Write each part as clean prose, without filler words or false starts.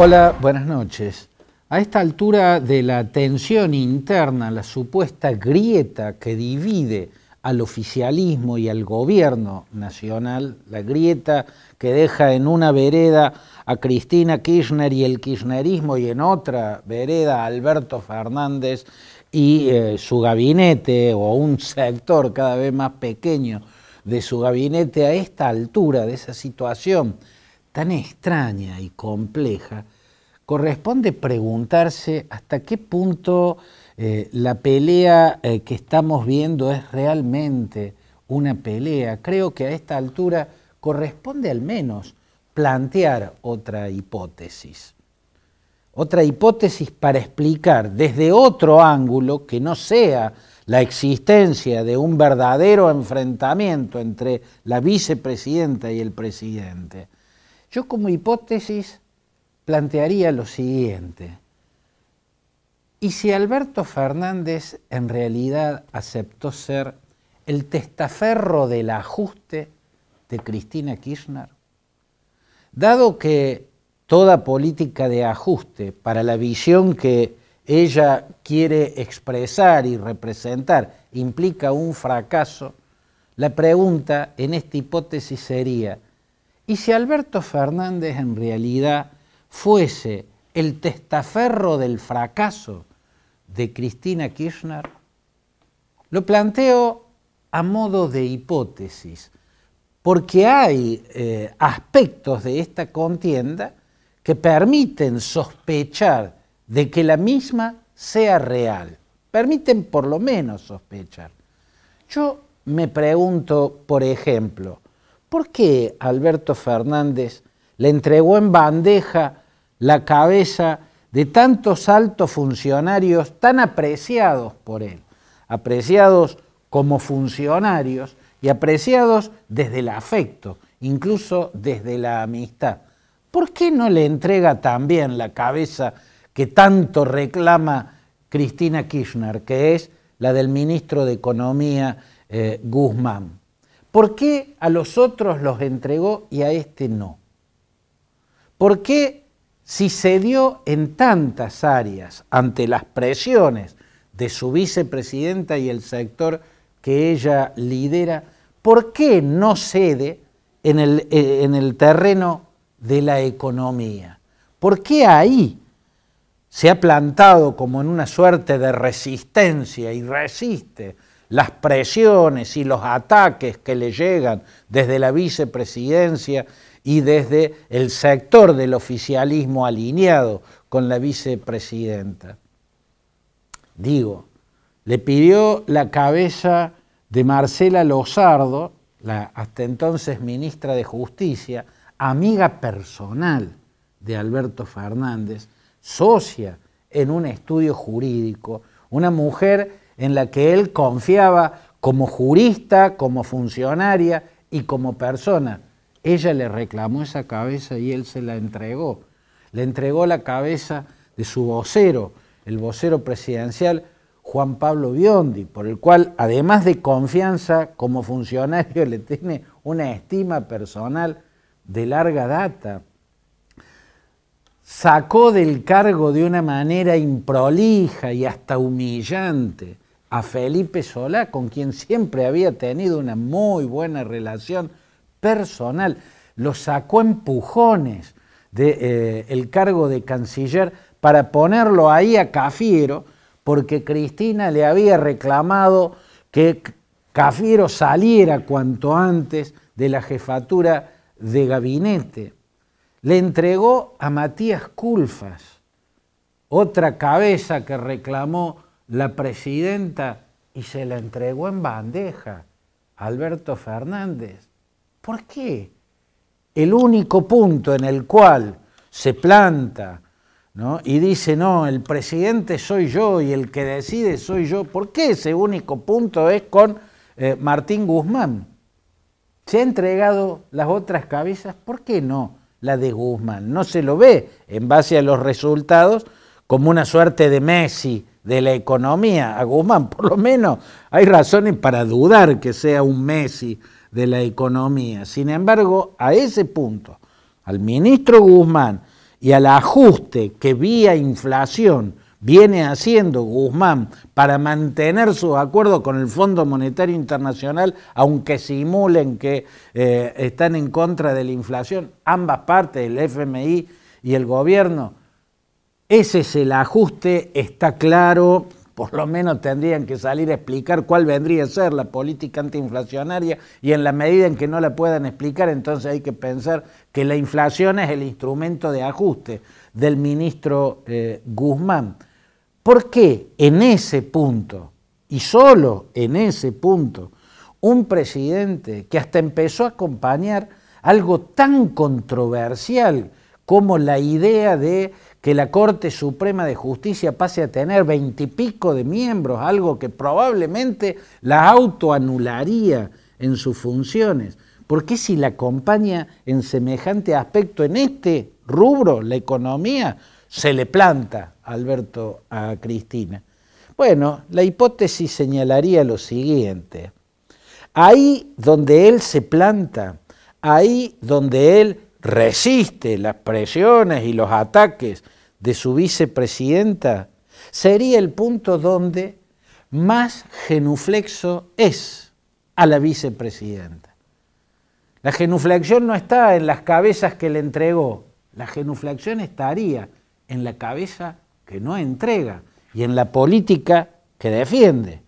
Hola, buenas noches. A esta altura de la tensión interna, la supuesta grieta que divide al oficialismo y al gobierno nacional, la grieta que deja en una vereda a Cristina Kirchner y el kirchnerismo y en otra vereda a Alberto Fernández y su gabinete, o un sector cada vez más pequeño de su gabinete, a esta altura de esa situación tan extraña y compleja, corresponde preguntarse hasta qué punto la pelea que estamos viendo es realmente una pelea. Creo que a esta altura corresponde al menos plantear otra hipótesis. Otra hipótesis para explicar desde otro ángulo que no sea la existencia de un verdadero enfrentamiento entre la vicepresidenta y el presidente. Yo como hipótesis plantearía lo siguiente: ¿y si Alberto Fernández en realidad aceptó ser el testaferro del ajuste de Cristina Kirchner? Dado que toda política de ajuste para la visión que ella quiere expresar y representar implica un fracaso, la pregunta en esta hipótesis sería: ¿y si Alberto Fernández en realidad fuese el testaferro del fracaso de Cristina Kirchner? Lo planteo a modo de hipótesis, porque hay aspectos de esta contienda que permiten sospechar de que la misma sea real, permiten por lo menos sospechar. Yo me pregunto, por ejemplo, ¿por qué Alberto Fernández le entregó en bandeja la cabeza de tantos altos funcionarios tan apreciados por él, apreciados como funcionarios y apreciados desde el afecto, incluso desde la amistad? ¿Por qué no le entrega también la cabeza que tanto reclama Cristina Kirchner, que es la del ministro de Economía Guzmán? ¿Por qué a los otros los entregó y a este no? ¿Por qué, si cedió en tantas áreas ante las presiones de su vicepresidenta y el sector que ella lidera, por qué no cede en el terreno de la economía? ¿Por qué ahí se ha plantado como en una suerte de resistencia y resiste las presiones y los ataques que le llegan desde la vicepresidencia y desde el sector del oficialismo alineado con la vicepresidenta? Digo, le pidió la cabeza de Marcela Lozardo, la hasta entonces ministra de Justicia, amiga personal de Alberto Fernández, socia en un estudio jurídico, una mujer en la que él confiaba como jurista, como funcionaria y como persona. Ella le reclamó esa cabeza y él se la entregó. Le entregó la cabeza de su vocero, el vocero presidencial Juan Pablo Biondi, por el cual, además de confianza como funcionario, le tiene una estima personal de larga data. Sacó del cargo de una manera improlija y hasta humillante a Felipe Solá, con quien siempre había tenido una muy buena relación personal. Lo sacó a empujones del cargo de canciller para ponerlo ahí a Cafiero, porque Cristina le había reclamado que Cafiero saliera cuanto antes de la jefatura de gabinete. Le entregó a Matías Culfas, otra cabeza que reclamó la presidenta, y se la entregó en bandeja a Alberto Fernández. ¿Por qué? El único punto en el cual se planta, ¿no?, y dice, no, el presidente soy yo y el que decide soy yo, ¿por qué ese único punto es con Martín Guzmán? ¿Se ha entregado las otras cabezas? ¿Por qué no la de Guzmán? No se lo ve, en base a los resultados, como una suerte de Messi de la economía. A Guzmán, por lo menos, hay razones para dudar que sea un Messi de la economía. Sin embargo, a ese punto, al ministro Guzmán y al ajuste que vía inflación viene haciendo Guzmán para mantener sus acuerdos con el Fondo Monetario Internacional, aunque simulen que están en contra de la inflación, ambas partes, el FMI y el gobierno, ese es el ajuste, está claro. Por lo menos tendrían que salir a explicar cuál vendría a ser la política antiinflacionaria, y en la medida en que no la puedan explicar, entonces hay que pensar que la inflación es el instrumento de ajuste del ministro Guzmán. ¿Por qué en ese punto, y solo en ese punto, un presidente que hasta empezó a acompañar algo tan controversial como la idea de que la Corte Suprema de Justicia pase a tener 20 y pico de miembros, algo que probablemente la autoanularía en sus funciones? ¿Por qué si la acompaña en semejante aspecto en este rubro, la economía, se le planta Alberto a Cristina? Bueno, la hipótesis señalaría lo siguiente: ahí donde él se planta, ahí donde él resiste las presiones y los ataques de su vicepresidenta, sería el punto donde más genuflexo es a la vicepresidenta. La genuflexión no está en las cabezas que le entregó, la genuflexión estaría en la cabeza que no entrega y en la política que defiende,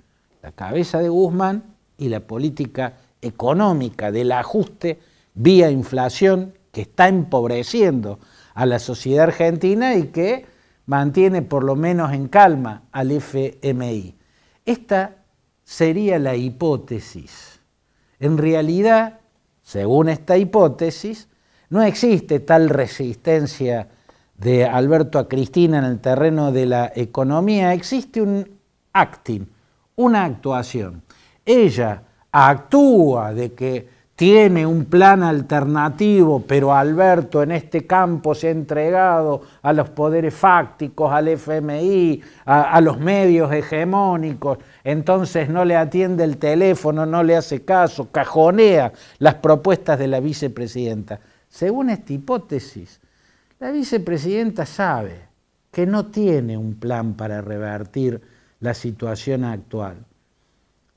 la cabeza de Guzmán y la política económica del ajuste vía inflación que está empobreciendo a la sociedad argentina y que mantiene por lo menos en calma al FMI. Esta sería la hipótesis. En realidad, según esta hipótesis, no existe tal resistencia de Alberto a Cristina en el terreno de la economía, existe un acting, una actuación. Ella actúa de que tiene un plan alternativo, pero Alberto en este campo se ha entregado a los poderes fácticos, al FMI, a los medios hegemónicos, entonces no le atiende el teléfono, no le hace caso, cajonea las propuestas de la vicepresidenta. Según esta hipótesis, la vicepresidenta sabe que no tiene un plan para revertir la situación actual.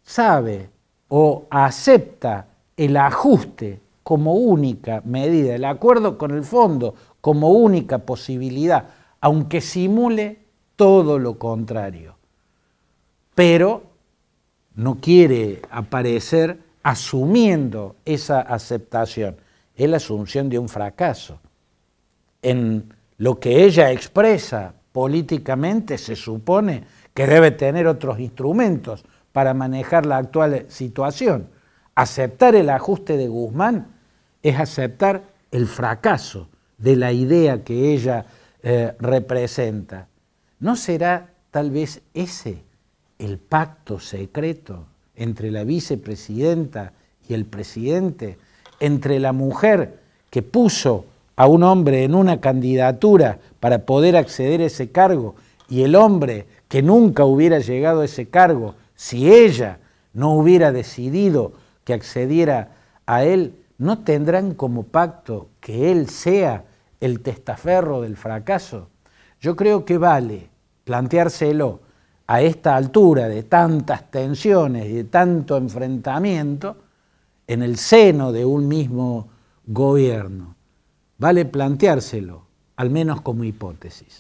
Sabe o acepta el ajuste como única medida, el acuerdo con el fondo como única posibilidad, aunque simule todo lo contrario. Pero no quiere aparecer asumiendo esa aceptación, es la asunción de un fracaso. En lo que ella expresa políticamente se supone que debe tener otros instrumentos para manejar la actual situación. Aceptar el ajuste de Guzmán es aceptar el fracaso de la idea que ella representa. ¿No será tal vez ese el pacto secreto entre la vicepresidenta y el presidente, entre la mujer que puso a un hombre en una candidatura para poder acceder a ese cargo y el hombre que nunca hubiera llegado a ese cargo si ella no hubiera decidido que accediera a él? ¿No tendrán como pacto que él sea el testaferro del fracaso? Yo creo que vale planteárselo a esta altura de tantas tensiones y de tanto enfrentamiento en el seno de un mismo gobierno. Vale planteárselo, al menos como hipótesis.